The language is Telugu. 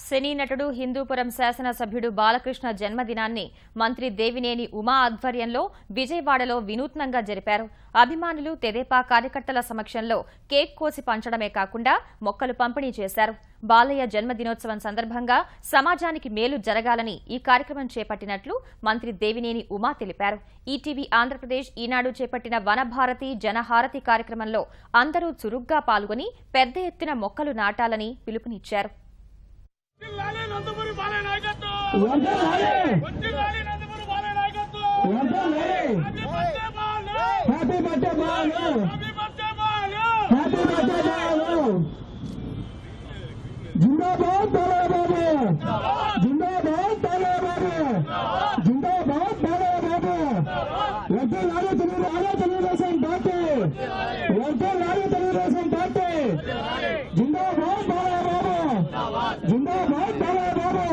సినీ నటుడు హిందూపురం శాసనసభ్యుడు బాలకృష్ణ జన్మదినాన్ని మంత్రి దేవినేని ఉమా ఆధ్వర్యంలో విజయవాడలో వినూత్నంగా జరిపారు. అభిమానులు తెదేపా కార్యకర్తల సమక్షంలో కేక్ కోసి పంచడమే కాకుండా మొక్కలు పంపిణీ చేశారు. బాలయ్య జన్మదినోత్సవం సందర్భంగా సమాజానికి మేలు జరగాలని ఈ కార్యక్రమం చేపట్టినట్లు మంత్రి దేవినేని ఉమా తెలిపారు. ఈటీవీ ఆంధ్రప్రదేశ్ ఈనాడు చేపట్టిన వనభారతి జనహారతి కార్యక్రమంలో అందరూ చురుగ్గా పాల్గొని పెద్ద ఎత్తున మొక్కలు నాటాలని పిలుపునిచ్చారు. जिंदाबाद बाबू जिंदाबाद बाबू जिंदाबाद बाबू वोटे लारे తెలుగుదేశం పార్టీ वोटे लारे తెలుగుదేశం పార్టీ जिंदाबाद बाबू जिंदाबाद बाबू